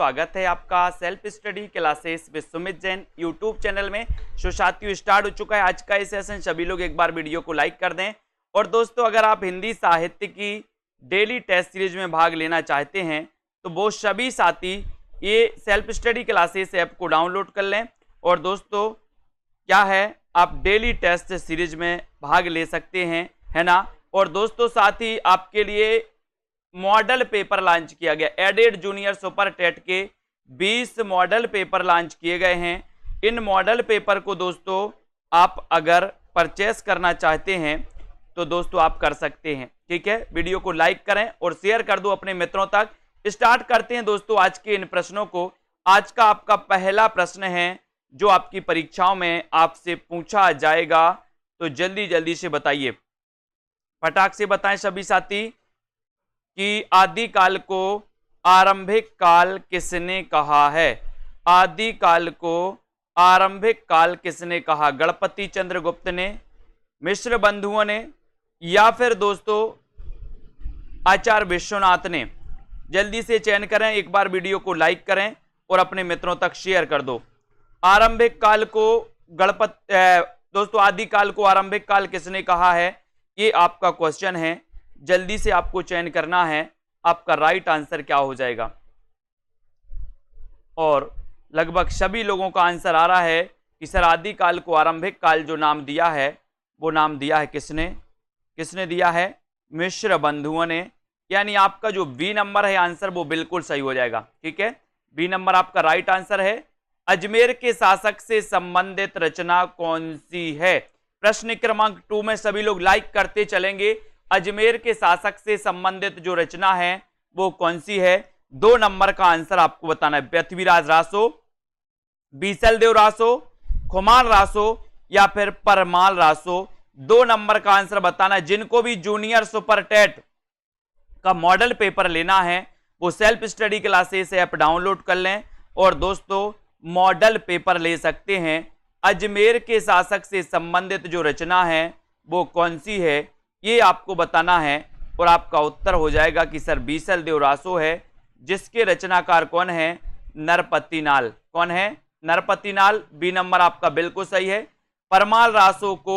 स्वागत है आपका self study classes with Sumit Jain YouTube channel में। साथियों स्टार्ट हो चुका है आज का ये सेशन। सभी लोग एक बार वीडियो को लाइक कर दें। और दोस्तों अगर आप हिंदी साहित्य की डेली टेस्ट सीरीज में भाग लेना चाहते हैं तो वो सभी साथी ये सेल्फ स्टडी क्लासेस ऐप को डाउनलोड कर लें। और दोस्तों क्या है, आप डेली टेस्ट सीरीज में भाग ले सकते हैं, है ना। और दोस्तों साथ ही आपके लिए मॉडल पेपर लॉन्च किया गया। एडेड जूनियर सुपर टेट के 20 मॉडल पेपर लॉन्च किए गए हैं। इन मॉडल पेपर को दोस्तों आप अगर परचेस करना चाहते हैं तो दोस्तों आप कर सकते हैं, ठीक है। वीडियो को लाइक करें और शेयर कर दो अपने मित्रों तक। स्टार्ट करते हैं दोस्तों आज के इन प्रश्नों को। आज का आपका पहला प्रश्न है जो आपकी परीक्षाओं में आपसे पूछा जाएगा, तो जल्दी जल्दी से बताइए, फटाक से बताएं सभी साथी कि आदिकाल को आरंभिक काल किसने कहा है। आदिकाल को आरंभिक काल किसने कहा? गणपति चंद्रगुप्त ने, मिश्र बंधुओं ने, या फिर दोस्तों आचार्य विश्वनाथ ने। जल्दी से चयन करें, एक बार वीडियो को लाइक करें और अपने मित्रों तक शेयर कर दो। आरंभिक काल को दोस्तों आदिकाल को आरंभिक काल किसने कहा है, ये आपका क्वेश्चन है। जल्दी से आपको चयन करना है आपका राइट आंसर क्या हो जाएगा। और लगभग सभी लोगों का आंसर आ रहा है कि सर आदिकाल को आरंभिक काल जो नाम दिया है वो नाम दिया है किसने? किसने दिया है? मिश्र बंधुओं ने। यानी आपका जो बी नंबर है आंसर वो बिल्कुल सही हो जाएगा, ठीक है। बी नंबर आपका राइट आंसर है। अजमेर के शासक से संबंधित रचना कौन सी है? प्रश्न क्रमांक 2 में सभी लोग लाइक करते चलेंगे। अजमेर के शासक से संबंधित जो रचना है वो कौन सी है? 2 नंबर का आंसर आपको बताना है। पृथ्वीराज रासो, बीसलदेव रासो, खुमान रासो या फिर परमाल रासो। 2 नंबर का आंसर बताना है। जिनको भी जूनियर सुपर टेट का मॉडल पेपर लेना है वो self study classes app download कर लें और दोस्तों मॉडल पेपर ले सकते हैं। अजमेर के शासक से संबंधित जो रचना है वो कौन सी है ये आपको बताना है। और आपका उत्तर हो जाएगा कि सर बीसलदेव रासो है, जिसके रचनाकार कौन है? नरपतिनाल। कौन है? नरपतिनाल। बी नंबर आपका बिल्कुल सही है। परमाल रासो को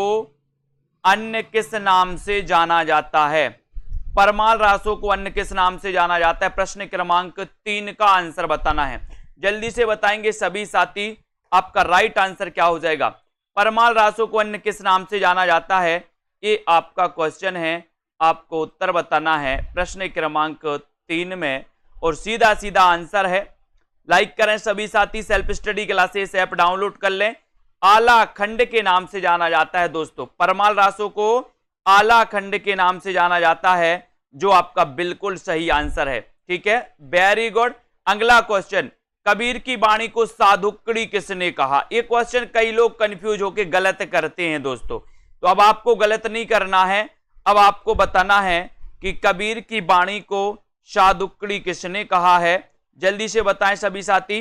अन्य किस नाम से जाना जाता है? परमाल रासो को अन्य किस नाम से जाना जाता है? प्रश्न क्रमांक 3 का आंसर बताना है। जल्दी से बताएंगे सभी साथी, आपका राइट आंसर क्या हो जाएगा। परमाल रासो को अन्य किस नाम से जाना जाता है, ये आपका क्वेश्चन है। आपको उत्तर बताना है प्रश्न क्रमांक 3 में और सीधा सीधा आंसर है। लाइक करें सभी साथी, self study classes app download कर लें। आला खंड के नाम से जाना जाता है दोस्तों। परमाल रासो को आला खंड के नाम से जाना जाता है, जो आपका बिल्कुल सही आंसर है, ठीक है। Very good. अगला क्वेश्चन, कबीर की वाणी को साधुकड़ी किसने कहा? ये क्वेश्चन कई लोग कंफ्यूज होकर गलत करते हैं दोस्तों, तो अब आपको गलत नहीं करना है। अब आपको बताना है कि कबीर की वाणी को साधुकड़ी किसने कहा है। जल्दी से बताएं सभी साथी,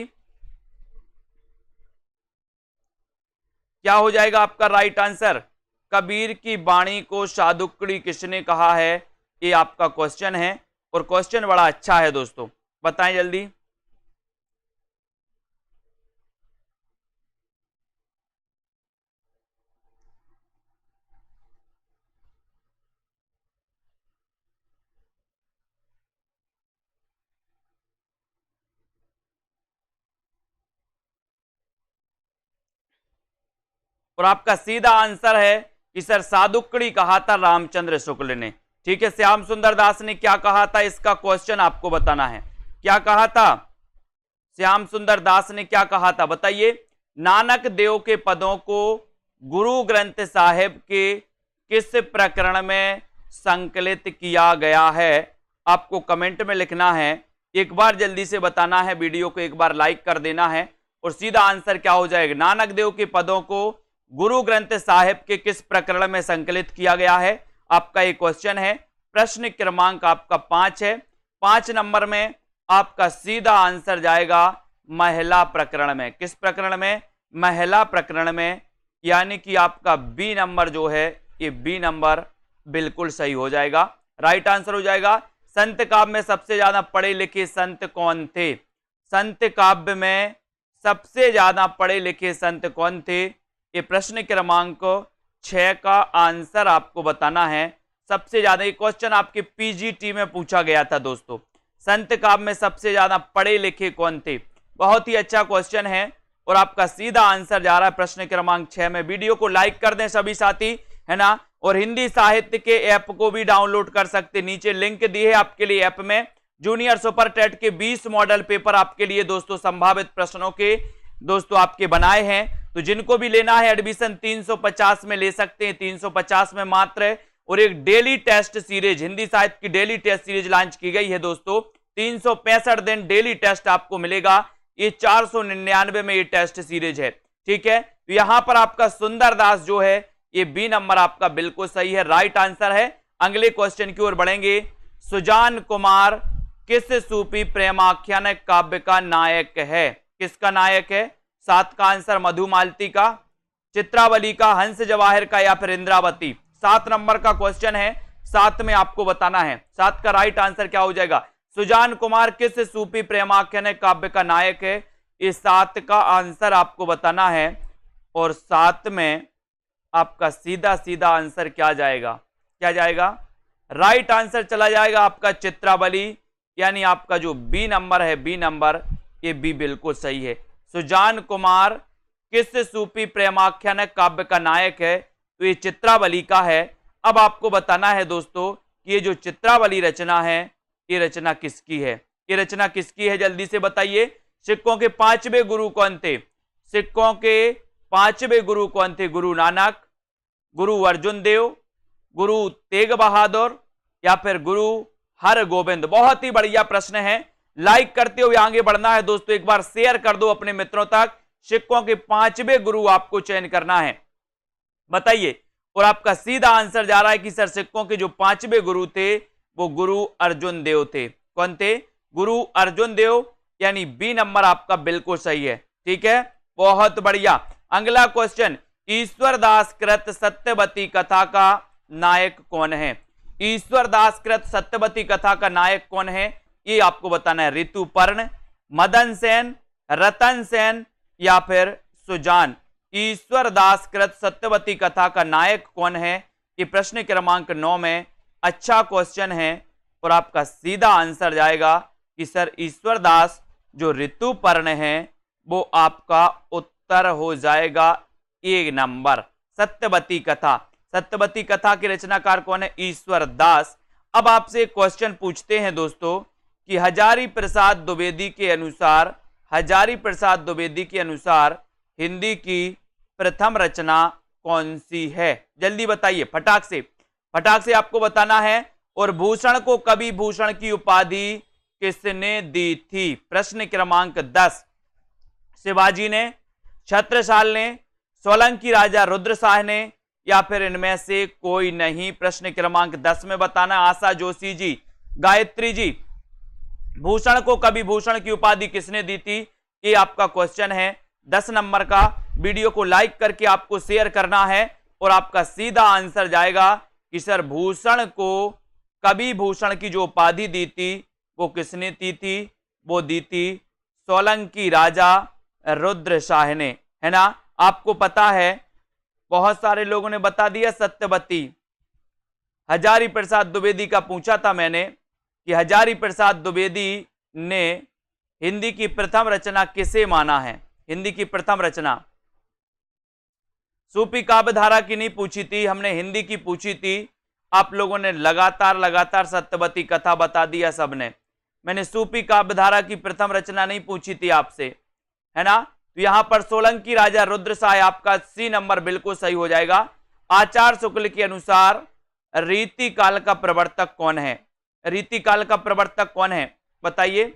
क्या हो जाएगा आपका राइट आंसर? कबीर की वाणी को साधुकड़ी किसने कहा है, ये आपका क्वेश्चन है। और क्वेश्चन बड़ा अच्छा है दोस्तों, बताएं जल्दी। और आपका सीधा आंसर है कि सर साधुकड़ी कहा था रामचंद्र शुक्ल ने, ठीक है। श्याम सुंदर दास ने क्या कहा था, इसका क्वेश्चन आपको बताना है। क्या कहा था? श्याम सुंदर दास ने क्या कहा था बताइए। नानक देव के पदों को गुरु ग्रंथ साहिब के किस प्रकरण में संकलित किया गया है? आपको कमेंट में लिखना है। एक बार जल्दी से बताना है, वीडियो को एक बार लाइक कर देना है और सीधा आंसर क्या हो जाएगा। नानक देव के पदों को गुरु ग्रंथ साहिब के किस प्रकरण में संकलित किया गया है, आपका एक क्वेश्चन है। प्रश्न क्रमांक आपका 5 है। 5 नंबर में आपका सीधा आंसर जाएगा महिला प्रकरण में। किस प्रकरण में? महिला प्रकरण में। यानी कि आपका बी नंबर जो है ये बी नंबर बिल्कुल सही हो जाएगा, राइट आंसर हो जाएगा। संत काव्य में सबसे ज्यादा पढ़े लिखे संत कौन थे? संत काव्य में सबसे ज्यादा पढ़े लिखे संत कौन थे? ये प्रश्न क्रमांक 6 का आंसर आपको बताना है। सबसे ज्यादा ये क्वेश्चन आपके पीजीटी में पूछा गया था दोस्तों, संत काव्य में सबसे ज्यादा पढ़े लिखे कौन थे? बहुत ही अच्छा क्वेश्चन है और आपका सीधा आंसर जा रहा है प्रश्न क्रमांक 6 में। वीडियो को लाइक कर दें सभी साथी, है ना। और हिंदी साहित्य के ऐप को भी डाउनलोड कर सकते, नीचे लिंक दी है आपके लिए। ऐप में जूनियर सुपर टेट के 20 मॉडल पेपर आपके लिए दोस्तों संभावित प्रश्नों के दोस्तों आपके बनाए हैं। तो जिनको भी लेना है एडमिशन 350 में ले सकते हैं, 350 में मात्र। और एक डेली टेस्ट सीरीज, हिंदी साहित्य की डेली टेस्ट सीरीज लॉन्च की गई है दोस्तों। 365 दिन डेली टेस्ट आपको मिलेगा। ये 499 में ये टेस्ट सीरीज है, ठीक है। तो यहां पर आपका सुंदर दास जो है ये बी नंबर आपका बिल्कुल सही है, राइट आंसर है। अगले क्वेश्चन की ओर बढ़ेंगे। सुजान कुमार किस सूफी प्रेमाख्यान काव्य का नायक है? किसका नायक है? 7 का आंसर मधुमालती का, चित्रावली का, हंस जवाहिर का या फिर इंद्रावती। 7 नंबर का क्वेश्चन है, 7 में आपको बताना है। 7 का राइट आंसर क्या हो जाएगा? सुजान कुमार किस सूफी प्रेमाख्यान काव्य का नायक है? इस 7 का आंसर आपको बताना है। और 7 में आपका सीधा सीधा आंसर क्या जाएगा? क्या जाएगा? राइट आंसर चला जाएगा आपका चित्रावली, यानी आपका जो बी नंबर है, बी नंबर, ये बी बिल्कुल सही है। सुजान कुमार किस सूफी प्रेमाख्यान काव्य का नायक है? तो ये चित्रावली का है। अब आपको बताना है दोस्तों कि ये जो चित्रावली रचना है ये रचना किसकी है? ये रचना किसकी है जल्दी से बताइए। सिखों के 5वें गुरु कौन थे? सिखों के 5वें गुरु कौन थे? गुरु नानक, गुरु अर्जुन देव, गुरु तेग बहादुर या फिर गुरु हरगोविंद? बहुत ही बढ़िया प्रश्न है। लाइक करते हुए आगे बढ़ना है दोस्तों, एक बार शेयर कर दो अपने मित्रों तक। सिखों के 5वें गुरु आपको चयन करना है, बताइए। और आपका सीधा आंसर जा रहा है कि सर सिखों के जो 5वें गुरु थे वो गुरु अर्जुन देव थे। कौन थे? गुरु अर्जुन देव, यानी बी नंबर आपका बिल्कुल सही है, ठीक है। बहुत बढ़िया। अगला क्वेश्चन, ईश्वरदास कृत सत्यवती कथा का नायक कौन है? ईश्वरदास कृत सत्यवती कथा का नायक कौन है? ये आपको बताना है। ऋतुपर्ण, मदन सेन, रतन सेन या फिर सुजान? ईश्वरदास कृत सत्यवती कथा का नायक कौन है? ये प्रश्न क्रमांक 9 में अच्छा क्वेश्चन है। और आपका सीधा आंसर जाएगा कि सर ईश्वरदास जो ऋतुपर्ण है वो आपका उत्तर हो जाएगा 1 नंबर। सत्यवती कथा, सत्यवती कथा के रचनाकार कौन है? ईश्वरदास। अब आपसे एक क्वेश्चन पूछते हैं दोस्तों कि हजारी प्रसाद द्विवेदी के अनुसार, हजारी प्रसाद द्विवेदी के अनुसार हिंदी की प्रथम रचना कौन सी है? जल्दी बताइए, फटाक से, फटाक से आपको बताना है। और भूषण को कवि भूषण की उपाधि किसने दी थी? प्रश्न क्रमांक 10। शिवाजी ने, छत्रसाल ने, सोलंकी राजा रुद्रशाह ने या फिर इनमें से कोई नहीं? प्रश्न क्रमांक 10 में बताना। आशा जोशी जी, गायत्री जी, भूषण को कवि भूषण की उपाधि किसने दी थी? ये आपका क्वेश्चन है 10 नंबर का। वीडियो को लाइक करके आपको शेयर करना है। और आपका सीधा आंसर जाएगा कि सर भूषण को कवि भूषण की जो उपाधि दी थी वो किसने दी थी? वो दी थी सोलंकी राजा रुद्रशाह ने, है ना। आपको पता है बहुत सारे लोगों ने बता दिया सत्यवती। हजारी प्रसाद द्विवेदी का पूछा था मैंने कि हजारी प्रसाद द्विवेदी ने हिंदी की प्रथम रचना किसे माना है? हिंदी की प्रथम रचना सूफी काव्य धारा की नहीं पूछी थी, हमने हिंदी की पूछी थी। आप लोगों ने लगातार सत्यवती कथा बता दिया सबने। मैंने सूफी काव्य धारा की प्रथम रचना नहीं पूछी थी आपसे, है ना। तो यहां पर सोलंकी राजा रुद्रशाह आपका सी नंबर बिल्कुल सही हो जाएगा। आचार्य शुक्ल के अनुसार रीति काल का प्रवर्तक कौन है? रीति काल का प्रवर्तक कौन है बताइए।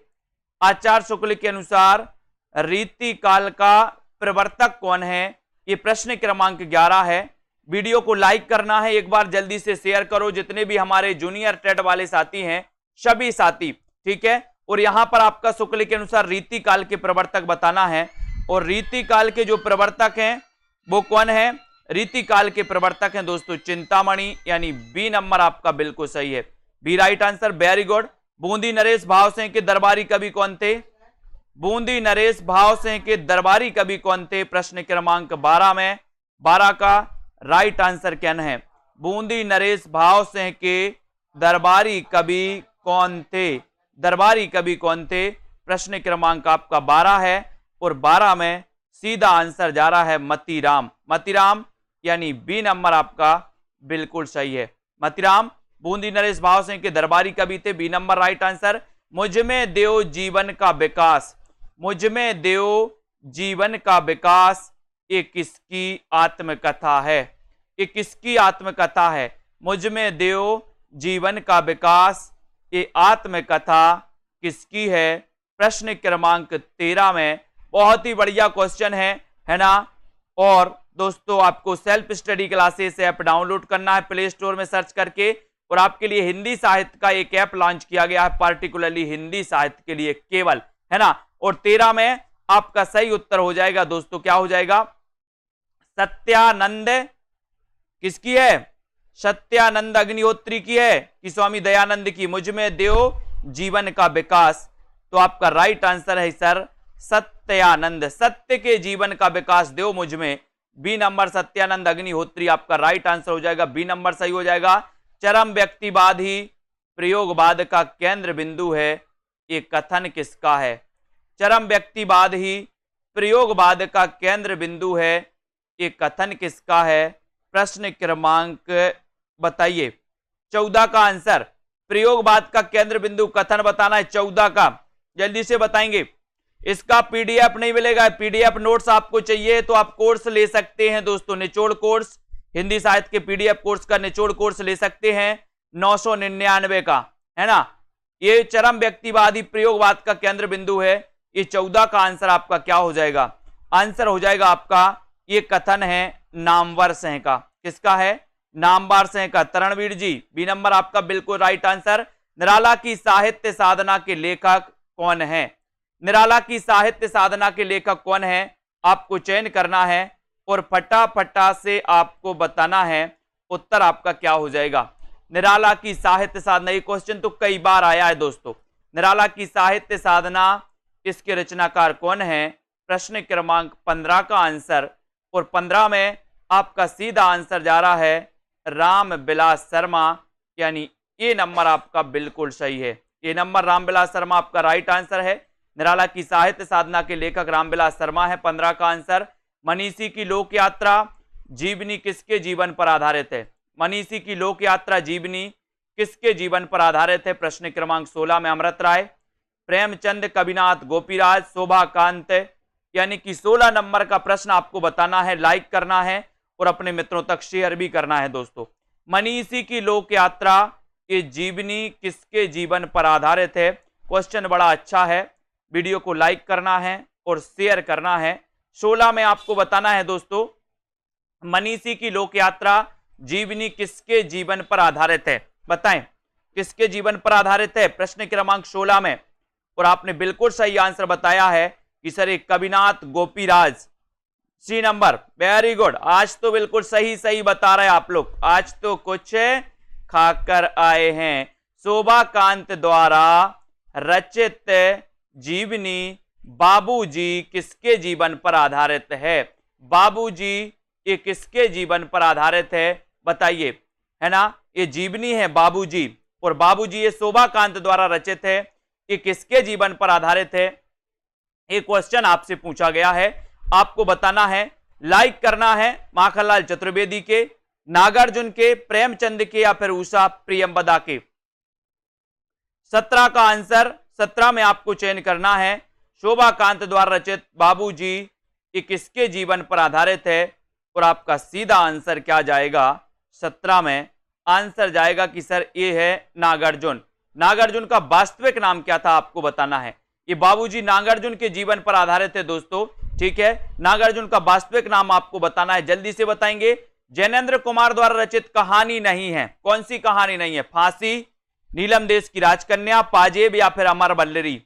आचार्य शुक्ल के अनुसार रीति काल का प्रवर्तक कौन है? ये प्रश्न क्रमांक 11 है। वीडियो को लाइक करना है, एक बार जल्दी से शेयर करो जितने भी हमारे जूनियर टेट वाले साथी हैं, सभी साथी, ठीक है। और यहां पर आपका शुक्ल के अनुसार रीति काल के प्रवर्तक बताना है। और रीति काल के जो प्रवर्तक हैं वो कौन है? रीति काल के प्रवर्तक हैं दोस्तों चिंतामणि, यानी बी नंबर आपका बिल्कुल सही है, B right answer, very good. Bundi नरेश भाव सिंह के दरबारी कवि कौन थे? बूंदी नरेश भाव सिंह के दरबारी कवि कौन थे? प्रश्न क्रमांक 12 में 12 का राइट आंसर क्या है? बूंदी नरेश भाव सिंह के दरबारी कवि कौन थे? दरबारी कवि कौन थे? प्रश्न क्रमांक आपका 12 है और 12 में सीधा आंसर जा रहा है मतीराम। मतीराम यानी बी नंबर आपका बिल्कुल सही है। मतीराम बूंदी नरेश भाव सिंह के दरबारी कवि थे, बी नंबर राइट आंसर। मुझमें देव जीवन का विकास, मुझमें देव जीवन का विकास, ये किसकी आत्मकथा है? ये किसकी आत्मकथा है? मुझमें देव जीवन का विकास, ये आत्मकथा किसकी है? प्रश्न क्रमांक 13 में बहुत ही बढ़िया क्वेश्चन है ना। और दोस्तों आपको self study classes app download करना है प्ले स्टोर में सर्च करके, और आपके लिए हिंदी साहित्य का एक ऐप लॉन्च किया गया है पार्टिकुलरली हिंदी साहित्य के लिए केवल, है ना। और 13 में आपका सही उत्तर हो जाएगा दोस्तों, क्या हो जाएगा? सत्यानंद किसकी है? सत्यानंद अग्निहोत्री की है कि स्वामी दयानंद की? मुझमें देव जीवन का विकास, तो आपका राइट आंसर है सर सत्यानंद। सत्य के जीवन का विकास देव मुझमें, बी नंबर सत्यानंद अग्निहोत्री आपका राइट आंसर हो जाएगा, बी नंबर सही हो जाएगा। चरम व्यक्तिवाद ही प्रयोगवाद का केंद्र बिंदु है, ये कथन किसका है? चरम व्यक्तिवाद ही प्रयोगवाद का केंद्र बिंदु है, ये कथन किसका है? प्रश्न क्रमांक बताइए 14 का आंसर। प्रयोगवाद का केंद्र बिंदु कथन बताना है 14 का, जल्दी से बताएंगे। इसका पीडीएफ नहीं मिलेगा, पीडीएफ नोट्स आपको चाहिए तो आप कोर्स ले सकते हैं दोस्तों, निचोड़ कोर्स, हिंदी साहित्य के पीडीएफ कोर्स का निचोड़ कोर्स ले सकते हैं 999 का, है ना। ये चरम व्यक्तिवादी प्रयोगवाद का केंद्र बिंदु है, ये 14 का आंसर आपका क्या हो जाएगा? आंसर हो जाएगा आपका, ये कथन है नामवर सिंह का। किसका है? नामवर सिंह का। तरणवीर जी बी नंबर आपका बिल्कुल राइट आंसर। निराला की साहित्य साधना के लेखक कौन है? निराला की साहित्य साधना के लेखक कौन है? आपको चयन करना है और फटाफटा से आपको बताना है उत्तर आपका क्या हो जाएगा। निराला की साहित्य साधना, ये क्वेश्चन तो कई बार आया है दोस्तों। निराला की साहित्य साधना, इसके रचनाकार कौन है? प्रश्न क्रमांक 15 का आंसर, और 15 में आपका सीधा आंसर जा रहा है रामविलास शर्मा, यानी ये नंबर आपका बिल्कुल सही है। ये नंबर रामविलास शर्मा आपका राइट आंसर है। निराला की साहित्य साधना के लेखक रामविलास शर्मा है, 15 का आंसर। मनीषी की लोक यात्रा जीवनी किसके जीवन पर आधारित है? मनीषी की लोक यात्रा जीवनी किसके जीवन पर आधारित है? प्रश्न क्रमांक 16 में अमृत राय, प्रेमचंद, कविनाथ गोपीराज, शोभाकांत, यानी कि 16 नंबर का प्रश्न आपको बताना है, लाइक करना है और अपने मित्रों तक शेयर भी करना है दोस्तों। मनीषी की लोक यात्रा, ये जीवनी किसके जीवन पर आधारित है? क्वेश्चन बड़ा अच्छा है, वीडियो को लाइक करना है और शेयर करना है। 16 में आपको बताना है दोस्तों, मनीषी की लोक यात्रा जीवनी किसके जीवन पर आधारित है? बताएं किसके जीवन पर आधारित है? प्रश्न क्रमांक 16 में, और आपने बिल्कुल सही आंसर बताया है कि सर एक कविनाथ गोपीराज, सी नंबर, वेरी गुड। आज तो बिल्कुल सही सही बता रहे आप लोग, आज तो कुछ खाकर आए हैं। शोभाकांत द्वारा रचित जीवनी बाबूजी किसके जीवन पर आधारित है? बाबूजी ये किसके जीवन पर आधारित है? बताइए, है ना। ये जीवनी है बाबूजी, और बाबूजी ये शोभाकांत द्वारा रचित है, ये किसके जीवन पर आधारित है? ये क्वेश्चन आपसे पूछा गया है, आपको बताना है, लाइक करना है माखनलाल चतुर्वेदी के, नागार्जुन के, प्रेमचंद के, या फिर उषा प्रियंवदा के। 17 का आंसर, 17 में आपको चयन करना है। शोभाकांत द्वारा रचित बाबूजी ये किसके जीवन पर आधारित है? और आपका सीधा आंसर क्या जाएगा? 17 में आंसर जाएगा कि सर ये है नागार्जुन। नागार्जुन का वास्तविक नाम क्या था आपको बताना है। ये बाबूजी नागार्जुन के जीवन पर आधारित है दोस्तों, ठीक है। नागार्जुन का वास्तविक नाम आपको बताना है, जल्दी से बताएंगे। जैनेन्द्र कुमार द्वारा रचित कहानी नहीं है, कौन सी कहानी नहीं है? फांसी, नीलम देश की राजकन्या, पाजेब, या फिर अमर बल्लरी।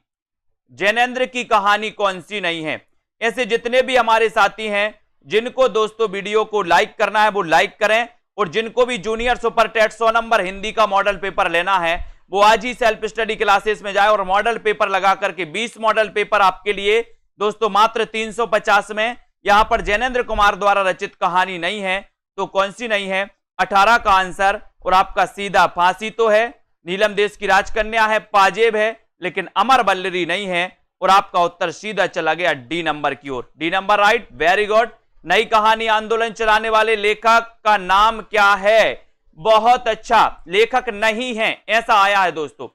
जैनेन्द्र की कहानी कौन सी नहीं है? ऐसे जितने भी हमारे साथी हैं जिनको दोस्तों वीडियो को लाइक करना है वो लाइक करें, और जिनको भी junior super TET 100 number Hindi का मॉडल पेपर लेना है वो आज ही सेल्फ स्टडी क्लासेस में जाए और मॉडल पेपर लगा करके 20 मॉडल पेपर आपके लिए दोस्तों मात्र 350 में। यहां पर जैनेन्द्र कुमार द्वारा रचित कहानी नहीं है, तो कौन सी नहीं है? 18 का आंसर। और आपका सीधा फांसी तो है, नीलम देश की राजकन्या है, पाजेब है, लेकिन अमर बल्लरी नहीं है। और आपका उत्तर सीधा चला गया डी नंबर की ओर। D number right, very good. नई कहानी आंदोलन चलाने वाले लेखक का नाम क्या है? बहुत अच्छा, लेखक नहीं है ऐसा आया है दोस्तों।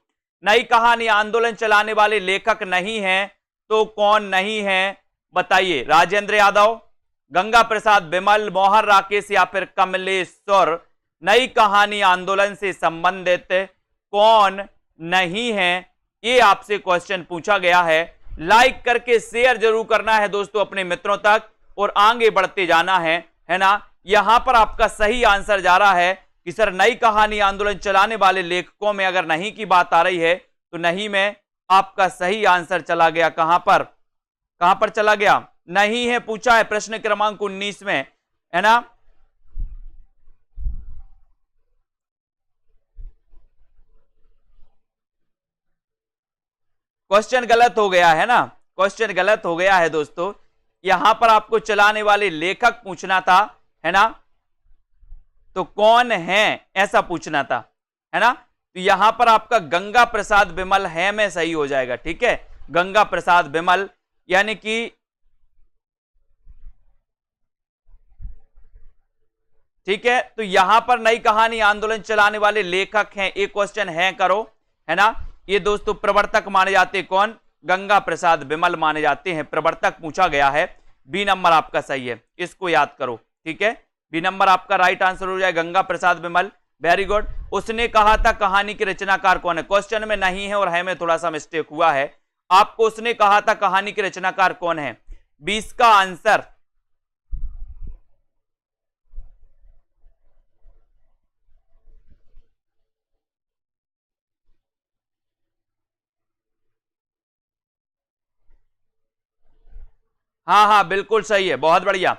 नई कहानी आंदोलन चलाने वाले लेखक नहीं है, तो कौन नहीं है बताइए? राजेंद्र यादव, गंगा प्रसाद बिमल, मोहन राकेश या फिर कमलेश्वर। नई कहानी आंदोलन से संबंधित कौन नहीं है, ये आपसे क्वेश्चन पूछा गया है। लाइक करके शेयर जरूर करना है दोस्तों अपने मित्रों तक और आगे बढ़ते जाना है ना। यहां पर आपका सही आंसर जा रहा है कि सर नई कहानी आंदोलन चलाने वाले लेखकों में अगर नहीं की बात आ रही है तो नहीं में आपका सही आंसर चला गया। कहां पर चला गया? नहीं है पूछा है प्रश्न क्रमांक 19 में, है ना। क्वेश्चन गलत हो गया है ना, क्वेश्चन गलत हो गया है दोस्तों। यहां पर आपको चलाने वाले लेखक पूछना था, है ना, तो कौन है ऐसा पूछना था, है ना। तो यहां पर आपका गंगा प्रसाद बिमल है में सही हो जाएगा, ठीक है। गंगा प्रसाद बिमल यानी कि ठीक है। तो यहां पर नई कहानी आंदोलन चलाने वाले लेखक हैं, एक क्वेश्चन है करो, है ना। ये दोस्तों प्रवर्तक माने जाते कौन? गंगा प्रसाद बिमल माने जाते हैं, प्रवर्तक पूछा गया है। बी नंबर आपका सही है, इसको याद करो, ठीक है। बी नंबर आपका राइट आंसर हो जाए, गंगा प्रसाद बिमल, वेरी गुड। उसने कहा था कहानी के रचनाकार कौन है? क्वेश्चन में नहीं है और है में थोड़ा सा मिस्टेक हुआ है। आपको उसने कहा था कहानी के रचनाकार कौन है, 20 का आंसर। हाँ बिल्कुल सही है, बहुत बढ़िया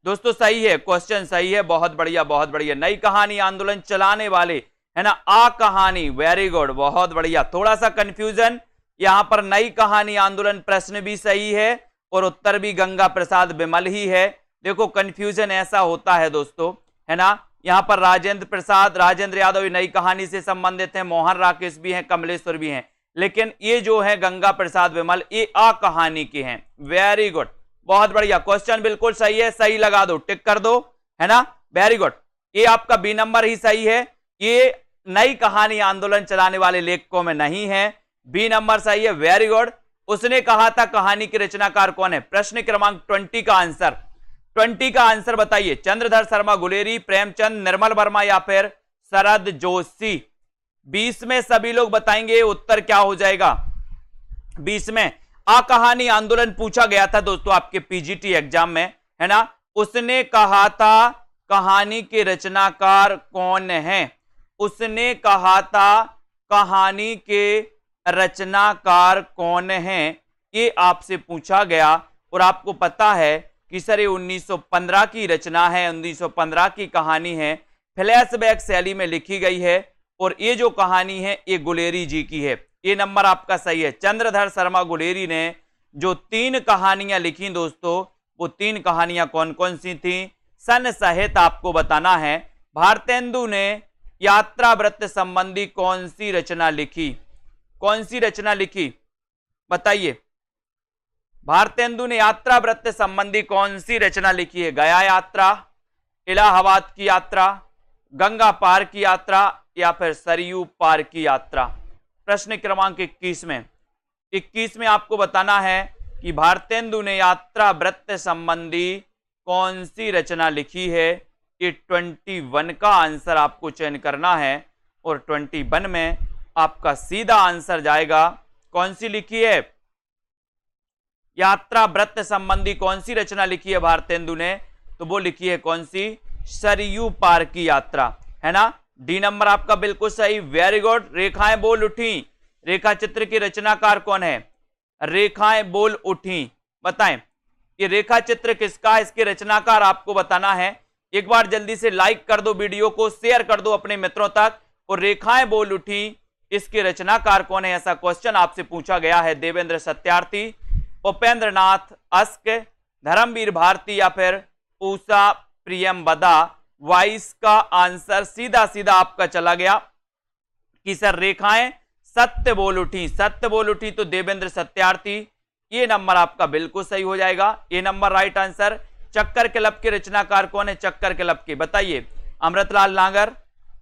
दोस्तों, सही है, क्वेश्चन सही है, बहुत बढ़िया बहुत बढ़िया। नई कहानी आंदोलन चलाने वाले, है ना, आ कहानी, वेरी गुड, बहुत बढ़िया। थोड़ा सा कंफ्यूजन यहां पर, नई कहानी आंदोलन प्रश्न भी सही है और उत्तर भी गंगा प्रसाद बिमल ही है। देखो कंफ्यूजन ऐसा होता है दोस्तों, है ना। यहां पर राजेंद्र यादव नई कहानी से संबंधित है, मोहन राकेश भी हैं, कमलेश्वर भी हैं, लेकिन ये जो है गंगा प्रसाद बिमल ये आ कहानी के हैं। वेरी गुड, बहुत बढ़िया, क्वेश्चन बिल्कुल सही है, सही लगा दो, टिक कर दो, है ना, वेरी गुड। ये आपका बी नंबर ही सही है, ये नई कहानी आंदोलन चलाने वाले लेखकों में नहीं है, बी नंबर सही है, वेरी गुड। उसने कहा था कहानी के रचनाकार कौन है? प्रश्न क्रमांक 20 का आंसर, 20 का आंसर बताइए। चंद्रधर शर्मा गुलेरी, प्रेमचंद, निर्मल वर्मा या फिर शरद जोशी। 20 में सभी लोग बताएंगे उत्तर क्या हो जाएगा। 20 में आ कहानी आंदोलन पूछा गया था दोस्तों आपके पीजीटी एग्जाम में, है ना। उसने कहा था कहानी के रचनाकार कौन है? उसने कहा था कहानी के रचनाकार कौन है, ये आपसे पूछा गया। और आपको पता है कि सर ये 1915 की रचना है, 1915 की कहानी है, फ्लैशबैक शैली में लिखी गई है और ये जो कहानी है ये गुलेरी जी की है। ये नंबर आपका सही है। चंद्रधर शर्मा गुलेरी ने जो 3 कहानियां लिखी दोस्तों, वो 3 कहानियां कौन कौन सी थी? सन सहित आपको बताना है। भारतेंदु ने यात्रा व्रत संबंधी कौन सी रचना लिखी? कौन सी रचना लिखी बताइए। भारतेंदु ने यात्रा व्रत संबंधी कौन सी रचना लिखी है? गया यात्रा, इलाहाबाद की यात्रा, गंगा पार की यात्रा या फिर सरयू पार की यात्रा। प्रश्न क्रमांक 21 में आपको बताना है कि भारतेंदु ने यात्रा व्रत संबंधी कौन सी रचना लिखी है। ये 21 का आंसर आपको चयन करना है और 21 में आपका सीधा आंसर जाएगा। कौन सी लिखी है? यात्रा व्रत संबंधी कौन सी रचना लिखी है भारतेंदु ने? तो वो लिखी है कौन सी? सरयू पार की यात्रा, है ना। डी नंबर आपका बिल्कुल सही, वेरी गुड। रेखाएं बोल उठी, रेखा चित्र की रचनाकार कौन है? रेखाएं बोल उठी, बताएं ये रेखा चित्र किसका? इसके रचनाकार आपको बताना है। एक बार जल्दी से लाइक कर दो वीडियो को, शेयर कर दो अपने मित्रों तक। और रेखाएं बोल उठी इसके रचनाकार कौन है, ऐसा क्वेश्चन आपसे पूछा गया है। देवेंद्र सत्यार्थी, उपेंद्र नाथ अस्क, धर्मवीर भारती या फिर उषा प्रियमबदा। वाइस का आंसर सीधा सीधा आपका चला गया कि सर रेखाएं सत्य बोल उठी, सत्य बोल उठी, तो देवेंद्र सत्यार्थी ये नंबर आपका बिल्कुल सही हो जाएगा। ये नंबर राइट आंसर। चक्कर क्लब के रचनाकार कौन है, चक्कर क्लब के बताइए। अमृतलाल नागर,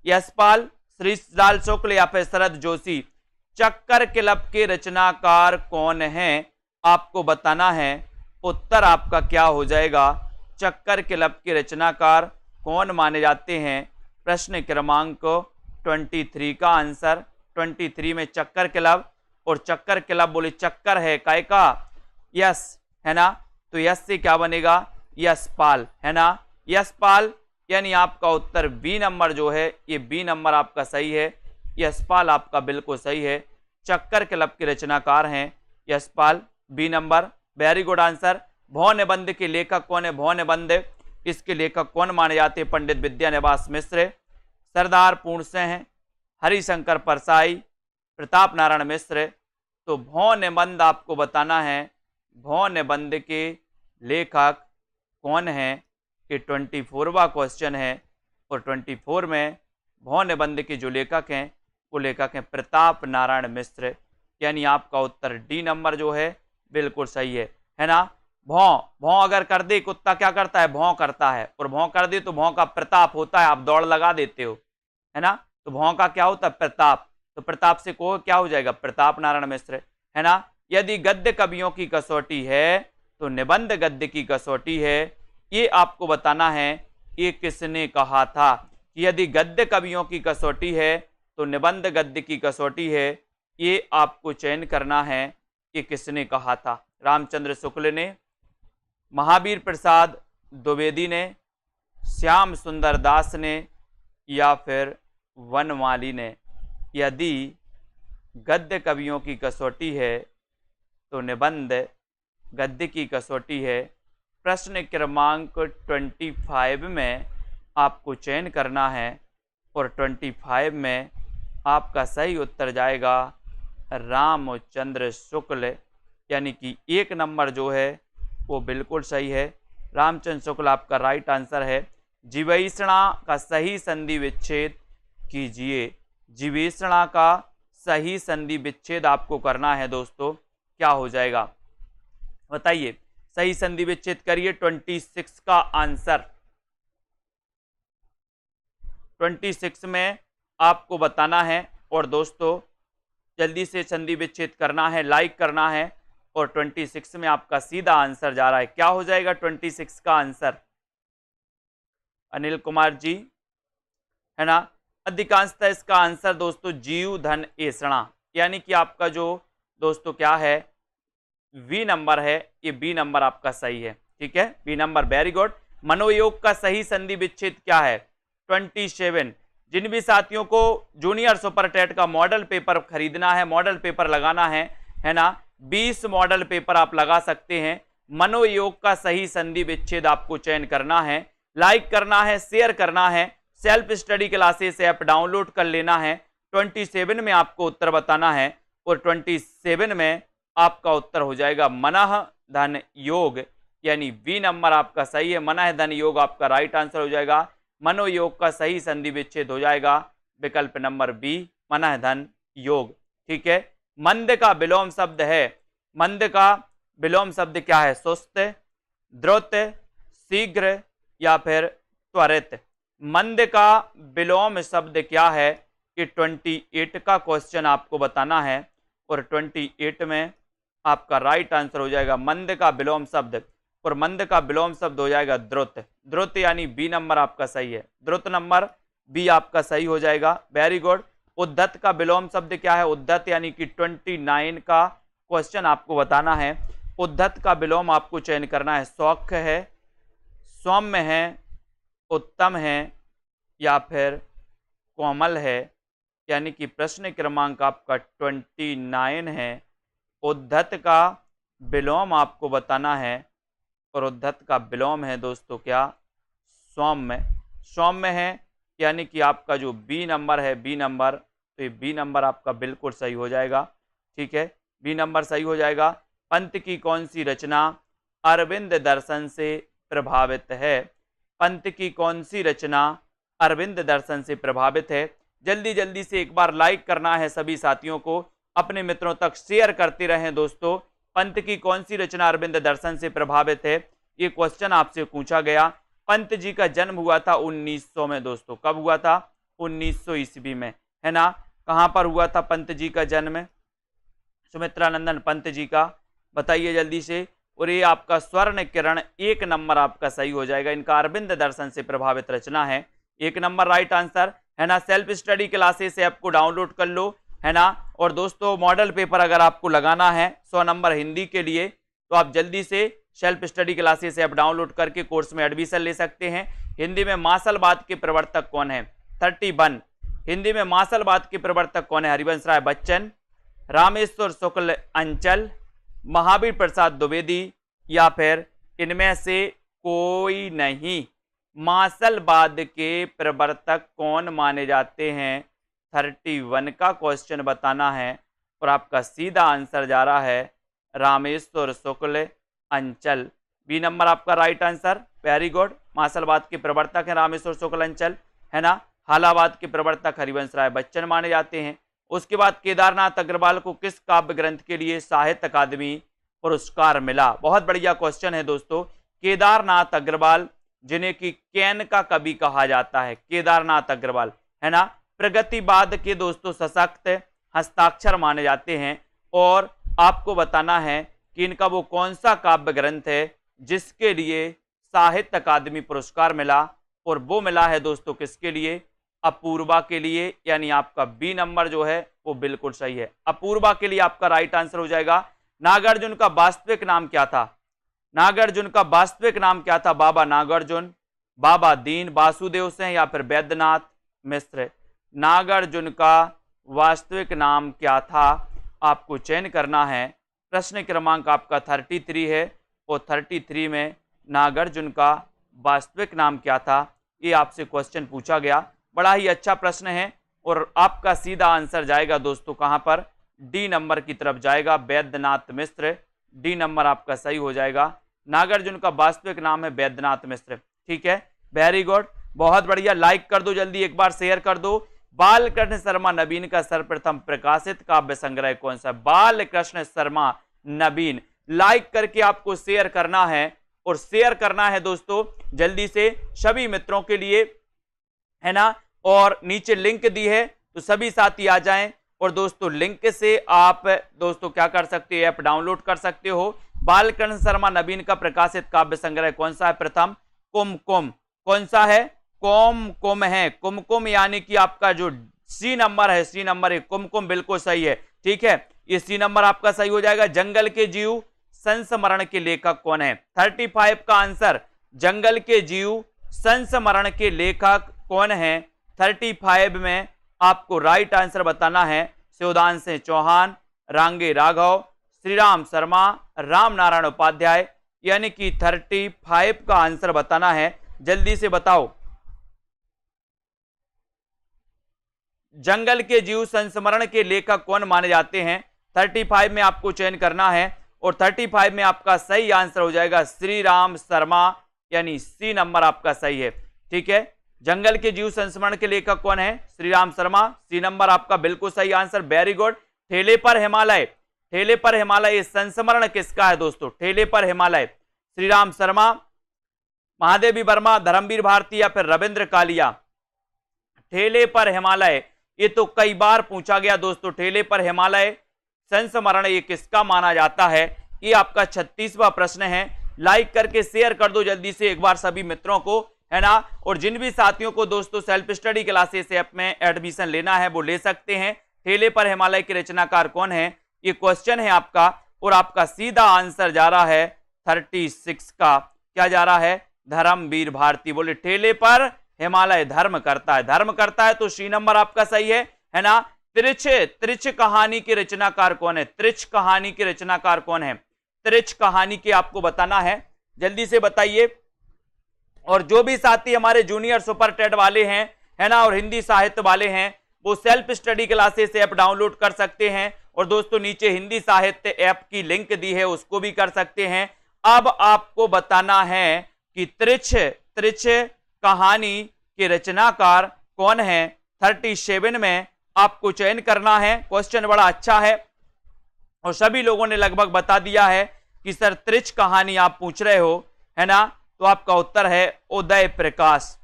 यशपाल, श्रीलाल शुक्ल या फिर शरद जोशी। चक्कर क्लब के रचनाकार कौन है आपको बताना है। उत्तर आपका क्या हो जाएगा, चक्कर क्लब के रचनाकार कौन माने जाते हैं। प्रश्न क्रमांक 23 का आंसर। 23 में चक्कर क्लब, और चक्कर क्लब बोले चक्कर है काय का, यस है ना, तो यस से क्या बनेगा, यशपाल है ना, यशपाल, यानी आपका उत्तर बी नंबर जो है, ये बी नंबर आपका सही है। यशपाल आपका बिल्कुल सही है। चक्कर क्लब के रचनाकार हैं Yashpal, B number, very good answer. भौ निबंध के लेखक कौन है, भौ निबंध इसके लेखक कौन माने जाते हैं, पंडित विद्यानिवास मिश्र, सरदार पूर्ण सिंह, हरिशंकर परसाई, प्रताप नारायण मिश्र। तो भौ निबंध आपको बताना है, भौ निबंध के लेखक कौन है, ये 24वां क्वेश्चन है। और 24 में भौ निबंध के जो लेखक हैं वो लेखक हैं प्रताप नारायण मिश्र, यानी आपका उत्तर डी नंबर जो है बिल्कुल सही है ना। भौं, भौं अगर कर दे कुत्ता क्या करता है, भौं करता है, और भौं कर दे तो भौं का प्रताप होता है, आप दौड़ लगा देते हो है ना, तो भौं का क्या होता है, प्रताप, तो प्रताप से को क्या हो जाएगा, प्रताप नारायण मिश्र है ना। यदि गद्य कवियों की कसौटी है तो निबंध गद्य की कसौटी है, ये आपको बताना है ये किसने कहा था। यदि गद्य कवियों की कसौटी है तो निबंध गद्य की कसौटी है, ये आपको चयन करना है कि किसने कहा था। रामचंद्र शुक्ल ने, महावीर प्रसाद द्विवेदी ने, श्याम सुंदर दास ने या फिर वनमाली ने। यदि गद्य कवियों की कसौटी है तो निबंध गद्य की कसौटी है। प्रश्न क्रमांक 25 में आपको चयन करना है, और 25 में आपका सही उत्तर जाएगा रामचंद्र शुक्ल, यानी कि एक नंबर जो है वो बिल्कुल सही है। रामचंद्र शुक्ल आपका राइट आंसर है। जीवेषणा का सही संधि विच्छेद कीजिए। जीवेषणा का सही संधि विच्छेद आपको करना है दोस्तों, क्या हो जाएगा बताइए, सही संधि विच्छेद करिए। 26 का आंसर, 26 में आपको बताना है, और दोस्तों जल्दी से संधि विच्छेद करना है, लाइक करना है, और 26 में आपका सीधा आंसर जा रहा है। क्या हो जाएगा 26 का आंसर, अनिल कुमार जी है ना। अधिकांशतः इसका आंसर दोस्तों जीव धन एषणा, यानी कि आपका जो दोस्तों क्या है बी नंबर है, ये बी नंबर आपका सही है, ठीक है, बी नंबर, वेरी गुड। मनोयोग का सही संधि विच्छेद क्या है 27। जिन भी साथियों को जूनियर सुपर टेट का मॉडल पेपर खरीदना है, मॉडल पेपर लगाना है ना, 20 मॉडल पेपर आप लगा सकते हैं। मनोयोग का सही संधि विच्छेद आपको चयन करना है, लाइक करना है, शेयर करना है, self study classes app download कर लेना है। 27 में आपको उत्तर बताना है, और 27 में आपका उत्तर हो जाएगा मनः धन योग, यानी बी नंबर आपका सही है। मनः धन योग आपका राइट आंसर हो जाएगा। मनोयोग का सही संधि विच्छेद हो जाएगा विकल्प नंबर बी, मनः धन योग, ठीक है। मंद का विलोम शब्द है, मंद का विलोम शब्द क्या है, सुस्त, द्रुत, शीघ्र या फिर त्वरित। मंद का विलोम शब्द क्या है, कि 28 का क्वेश्चन आपको बताना है, और 28 में आपका राइट आंसर हो जाएगा मंद का विलोम शब्द, और मंद का विलोम शब्द हो जाएगा द्रुत। द्रुत यानी बी नंबर आपका सही है, द्रुत नंबर बी आपका सही हो जाएगा, वेरी गुड। उद्धत का विलोम शब्द क्या है, उद्धत यानी कि 29 का क्वेश्चन आपको बताना है। उद्धत का विलोम आपको चयन करना है, सौख्य है, सौम्य है, उत्तम है या फिर कोमल है, यानी कि प्रश्न क्रमांक आपका 29 है। उद्धत का विलोम आपको बताना है, और उद्धत का विलोम है दोस्तों क्या, सौम्य। सौम्य है यानी कि आपका जो बी नंबर है, बी नंबर, दोस्तों ये बी नंबर आपका बिल्कुल सही हो जाएगा। ठीक है, बी नंबर सही हो जाएगा। पंत की कौन सी रचना अरविंद दर्शन से प्रभावित है? पंत की कौन सी रचना अरविंद दर्शन से प्रभावित है? जल्दी जल्दी से एक बार लाइक करना है सभी साथियों को, अपने मित्रों तक शेयर करते रहें दोस्तों। पंत की कौन सी रचना अरविंद दर्शन से प्रभावित है, ये क्वेश्चन आपसे पूछा गया। पंत जी का जन्म हुआ था 1900 में दोस्तों। कब हुआ था? 1900 ईस्वी में, है ना। कहां पर हुआ था पंत जी का जन्म? सुमित्रानंदन पंत जी का, बताइए जल्दी से। और ये आपका स्वर्ण किरण 1 नंबर आपका सही हो जाएगा। इनका अरविंद दर्शन से प्रभावित रचना है, 1 नंबर राइट आंसर, है ना। सेल्फ स्टडी क्लासेस ऐप को डाउनलोड कर लो, है ना। और दोस्तों मॉडल पेपर अगर आपको लगाना है 100 नंबर हिंदी के लिए, तो आप जल्दी से self study classes app download करके कोर्स में एडमिशन ले सकते हैं। हिंदी में मार्शलवाद के प्रवर्तक कौन है? 31। हिंदी में मार्शलवाद के प्रवर्तक कौन है? हरिवंश राय बच्चन, रामेश्वर शुक्ल अंचल, महावीर प्रसाद द्विवेदी, या फिर इनमें से कोई नहीं। मार्शलवाद के प्रवर्तक कौन माने जाते हैं? 31 का क्वेश्चन बताना है और आपका सीधा आंसर जा रहा है रामेश्वर शुक्ल अंचल। बी नंबर आपका राइट आंसर, वेरी गुड। मार्शलवाद के प्रवर्तक है रामेश्वर शुक्ल अंचल, है ना। हालावाद के प्रवर्तक हरिवंश राय बच्चन माने जाते हैं। उसके बाद केदारनाथ अग्रवाल को किस काव्य ग्रंथ के लिए साहित्य अकादमी पुरस्कार मिला? बहुत बढ़िया क्वेश्चन है दोस्तों। केदारनाथ अग्रवाल, जिन्हें कि कैन का कवि कहा जाता है, केदारनाथ अग्रवाल, है ना, प्रगतिवाद के दोस्तों सशक्त हस्ताक्षर माने जाते हैं। और आपको बताना है कि इनका वो कौन सा काव्य ग्रंथ है जिसके लिए साहित्य अकादमी पुरस्कार मिला, और वो मिला है दोस्तों किसके लिए? अपूर्वा के लिए। यानी आपका बी नंबर जो है वो बिल्कुल सही है, अपूर्वा के लिए आपका राइट आंसर हो जाएगा। नागार्जुन का वास्तविक नाम क्या था? नागार्जुन का वास्तविक नाम क्या था? बाबा नागार्जुन, बाबा दीन वासुदेव सिंह, या फिर वैद्यनाथ मिश्र। नागार्जुन का वास्तविक नाम क्या था? आपको चयन करना है। प्रश्न क्रमांक आपका 33 है, और 33 में नागार्जुन का वास्तविक नाम क्या था, ये आपसे क्वेश्चन पूछा गया। बड़ा ही अच्छा प्रश्न है, और आपका सीधा आंसर जाएगा दोस्तों कहां पर? डी नंबर की तरफ जाएगा, वैद्यनाथ मिश्र। डी नंबर आपका सही हो जाएगा। नागार्जुन का वास्तविक नाम है वैद्यनाथ मिश्र। ठीक है, वेरी गुड, बहुत बढ़िया। लाइक कर दो जल्दी, एक बार शेयर कर दो। बालकृष्ण शर्मा नवीन का सर्वप्रथम प्रकाशित काव्य संग्रह कौन सा? बालकृष्ण शर्मा नवीन। लाइक करके आपको शेयर करना है, और शेयर करना है दोस्तों जल्दी से सभी मित्रों के लिए, है ना। और नीचे लिंक दी है, तो सभी साथी आ जाएं, और दोस्तों लिंक से आप दोस्तों क्या कर सकते हो? ऐप डाउनलोड कर सकते हो। बालकृष्ण शर्मा नवीन का प्रकाशित काव्य संग्रह कौन सा है? प्रथम कुमकुम। कौन सा है? कुमकुम है। कुमकुम यानी कि आपका जो सी नंबर है, सी नंबर है, कुमकुम बिल्कुल सही है। ठीक है, ये सी नंबर आपका सही हो जाएगा। जंगल के जीव संस्मरण के लेखक कौन है? 35 का आंसर, जंगल के जीव संस्मरण के लेखक कौन है? 35 में आपको राइट आंसर बताना है शिवदान सिंह चौहान, रांगे राघव, श्रीराम शर्मा, राम नारायण उपाध्याय। यानी कि 35 का आंसर बताना है, जल्दी से बताओ। जंगल के जीव संस्मरण के लेखक कौन माने जाते हैं? 35 में आपको चयन करना है, और 35 में आपका सही आंसर हो जाएगा श्री राम शर्मा, यानी सी नंबर आपका सही है। ठीक है, जंगल के जीव संस्मरण के लेखक कौन है? श्री राम शर्मा, सी नंबर आपका बिल्कुल सही आंसर, वेरी गुड। ठेले पर हिमालय, ठेले पर हिमालय संस्मरण किसका है दोस्तों? ठेले पर हिमालय, श्री राम शर्मा, महादेवी वर्मा, धर्मवीर भारती, या फिर रविंद्र कालिया। ठेले पर हिमालय, ये तो कई बार पूछा गया दोस्तों। ठेले पर हिमालय संस्मरण ये किसका माना जाता है? ये आपका 36वां प्रश्न है। लाइक करके शेयर कर दो जल्दी से एक बार सभी मित्रों को, है ना। और जिन भी साथियों को दोस्तों सेल्फ स्टडी क्लासेस ऐप में एडमिशन लेना है वो ले सकते हैं। ठेले पर हिमालय के रचनाकार कौन है? ये क्वेश्चन है आपका, और आपका सीधा आंसर जा रहा है 36 का। क्या जा रहा है? धर्मवीर भारती। बोले ठेले पर हिमालय धर्म करता है, धर्म करता है, तो सी नंबर आपका सही है ना। त्रिछ कहानी के रचनाकार कौन है? त्रिछ कहानी के रचनाकार कौन है? त्रिछ कहानी के आपको बताना है, जल्दी से बताइए। और जो भी साथी हमारे जूनियर सुपर टेट वाले हैं, है ना, और हिंदी साहित्य वाले हैं, वो self study classes app download कर सकते हैं। और दोस्तों नीचे हिंदी साहित्य ऐप की लिंक दी है, उसको भी कर सकते हैं। अब आपको बताना है कि त्रिच कहानी के रचनाकार कौन है। 37 में आपको चयन करना है। क्वेश्चन बड़ा अच्छा है और सभी लोगों ने लगभग बता दिया है कि सर त्रिच कहानी आप पूछ रहे हो, है ना, तो आपका उत्तर है उदय प्रकाश।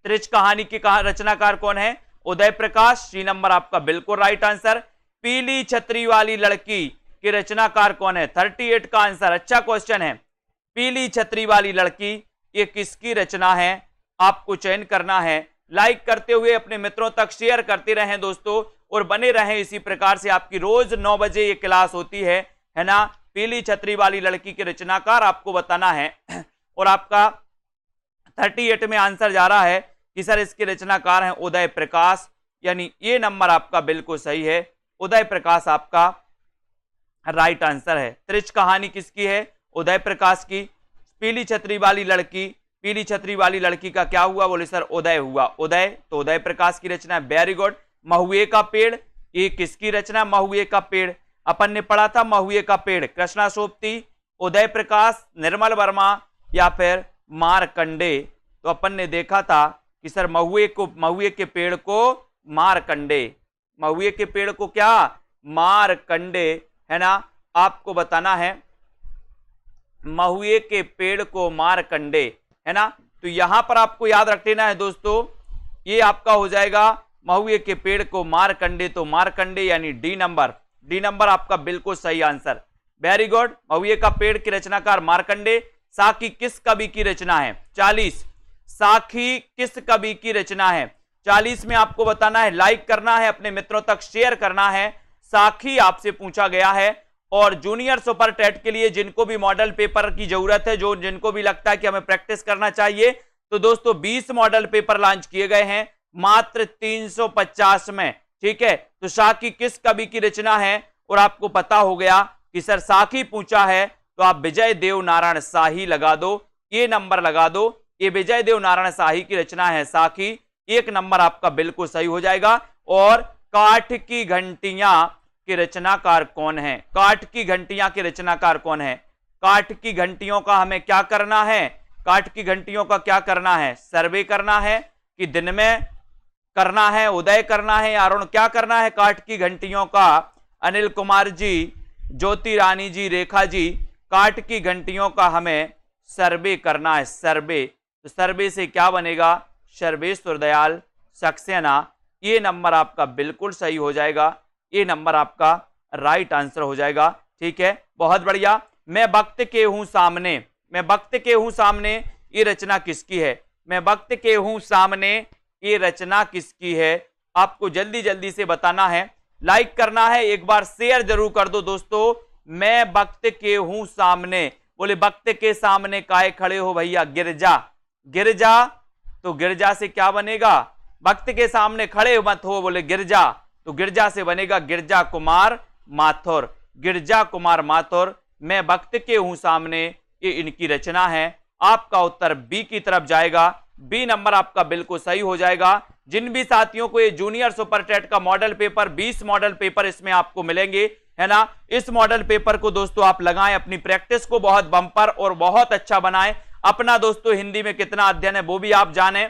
त्रिच कहानी के रचनाकार कौन है? उदय प्रकाश। सी नंबर आपका बिल्कुल राइट आंसर। पीली छतरी वाली लड़की के रचनाकार कौन है? 38 का आंसर। अच्छा क्वेश्चन है। पीली छतरी वाली लड़की ये किसकी रचना है? आपको चयन करना है। लाइक करते हुए अपने मित्रों तक शेयर करते रहें दोस्तों, और बने रहें इसी प्रकार से। आपकी रोज 9 बजे ये क्लास होती है ना। पीली छतरी वाली लड़की के रचनाकार आपको बताना है और आपका 38 में आंसर जा रहा है कि सर इसके रचनाकार हैं उदय प्रकाश, यानी ये नंबर आपका बिल्कुल सही है। उदय प्रकाश आपका राइट आंसर है। त्रिच कहानी किसकी है? उदय प्रकाश की। पीली छतरी वाली लड़की, पीली छतरी वाली लड़की का क्या हुआ? बोले सर उदय हुआ। उदय तो उदय प्रकाश की रचना। Very good. महुए का पेड़, ये किसकी रचना? महुए का पेड़ अपन ने पढ़ा था। महुए का पेड़ कृष्णा सोबती, उदय प्रकाश, निर्मल वर्मा या फिर मारकंडे। तो अपन ने देखा था कि सर महुए के पेड़ को मारकंडे, महुए के पेड़ को क्या? मारकंडे, है ना। आपको बताना है महुए के पेड़ को मारकंडे, है ना। तो यहां पर आपको याद रख लेना है दोस्तों, ये आपका हो जाएगा महुए के पेड़ को मारकंडे, तो मारकंडे यानी डी नंबर। डी नंबर आपका बिल्कुल सही आंसर। Very good. महुए का पेड़ की रचनाकार मारकंडे। साखी किस कवि की रचना है? 40। साखी किस कवि की रचना है? 40 में आपको बताना है। लाइक करना है, अपने मित्रों तक शेयर करना है। साखी आपसे पूछा गया है। और जूनियर सुपर टेट के लिए जिनको भी मॉडल पेपर की जरूरत है, जो जिनको भी लगता है कि हमें प्रैक्टिस करना चाहिए, तो दोस्तों 20 मॉडल पेपर लॉन्च किए गए हैं मात्र 350 में। ठीक है, तो साखी किस कवि की रचना है? और आपको पता हो गया कि सर साखी पूछा है, तो आप विजय देव नारायण शाही लगा दो, ये नंबर लगा दो। ये विजय देव नारायण शाही की रचना है साखी। एक नंबर आपका बिल्कुल सही हो जाएगा। और काठ की घंटियां के रचनाकार कौन है? काठ की घंटियां के रचनाकार कौन है? काठ की घंटियों का हमें क्या करना है? काठ की घंटियों का क्या करना है? सर्वे करना है कि दिन में करना है, उदय करना है, अरुण क्या करना है? काठ की घंटियों का अनिल कुमार जी, ज्योति रानी जी, रेखा जी, काठ की घंटियों का हमें सर्वे करना है। सर्वे, तो सर्वे से क्या बनेगा? सर्वेश्वर दयाल सक्सेना। ये नंबर आपका बिल्कुल सही हो जाएगा। ये नंबर आपका राइट आंसर हो जाएगा। ठीक है, बहुत बढ़िया। मैं वक्त के हूं सामने, मैं वक्त के हूं सामने, ये रचना किसकी है? मैं वक्त के हूं सामने, ये रचना किसकी है? आपको जल्दी जल्दी से बताना है। लाइक करना है, एक बार शेयर जरूर कर दो दोस्तों। मैं वक्त के हूं सामने, बोले वक्त के सामने काहे खड़े हो भैया? गिरजा। गिरजा, तो गिरजा से क्या बनेगा? वक्त के सामने खड़े मत हो, बोले गिरजा, तो गिरजा से बनेगा गिरजा कुमार माथुर। गिरजा कुमार माथुर, मैं वक्त के हूं सामने, ये इनकी रचना है। आपका उत्तर बी की तरफ जाएगा। बी नंबर आपका बिल्कुल सही हो जाएगा। जिन भी साथियों को ये जूनियर सुपर टेट का मॉडल पेपर, 20 मॉडल पेपर इसमें आपको मिलेंगे, है ना। इस मॉडल पेपर को दोस्तों आप लगाएं, अपनी प्रैक्टिस को बहुत बम्पर और बहुत अच्छा बनाएं। अपना दोस्तों हिंदी में कितना अध्ययन है वो भी आप जानें।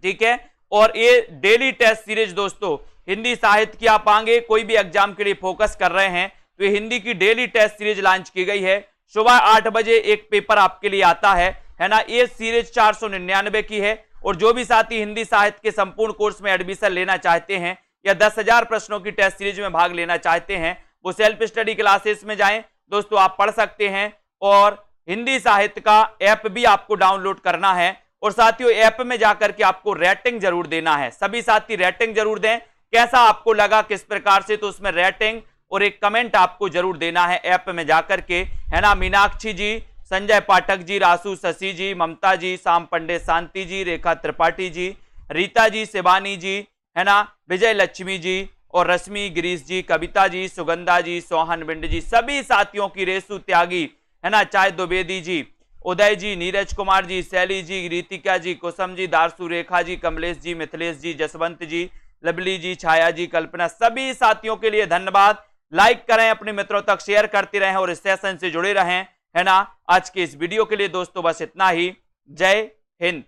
ठीक है, और ये डेली टेस्ट सीरीज दोस्तों, हिंदी साहित्य की आप आगे कोई भी एग्जाम के लिए फोकस कर रहे हैं तो ये हिंदी की डेली टेस्ट सीरीज लॉन्च की गई है। सुबह 8 बजे एक पेपर आपके लिए आता है ना। ये सीरीज 499 की है। और जो भी साथी हिंदी साहित्य के संपूर्ण कोर्स में एडमिशन लेना चाहते हैं या 10,000 प्रश्नों की टेस्ट सीरीज में भाग लेना चाहते हैं, वो सेल्फ स्टडी क्लासेस में जाएं दोस्तों, आप पढ़ सकते हैं। और हिंदी साहित्य का ऐप भी आपको डाउनलोड करना है। और साथियों ऐप में जाकर के आपको रेटिंग जरूर देना है। सभी साथी रेटिंग जरूर दें, कैसा आपको लगा, किस प्रकार से, तो उसमें रेटिंग और एक कमेंट आपको जरूर देना है ऐप में जाकर के, है ना। मीनाक्षी जी, संजय पाठक जी, रासु शशि जी, ममता जी, शाम पंडे, शांति जी, रेखा त्रिपाठी जी, रीता जी, शिवानी जी, है ना, विजय लक्ष्मी जी और रश्मि गिरीश जी, कविता जी, सुगंधा जी, सोहन बिंड जी, सभी साथियों की, रेसु त्यागी, है ना, चाय द्विवेदी जी, उदय जी, नीरज कुमार जी, शैली जी, रीतिका जी, कुसुम जी, दारसु, रेखा जी, कमलेश जी, मिथिलेश जी, जसवंत जी, लवली जी, छाया जी, कल्पना, सभी साथियों के लिए धन्यवाद। लाइक करें, अपने मित्रों तक शेयर करते रहें और इस सेशन से जुड़े रहें, है ना। आज के इस वीडियो के लिए दोस्तों बस इतना ही। जय हिंद।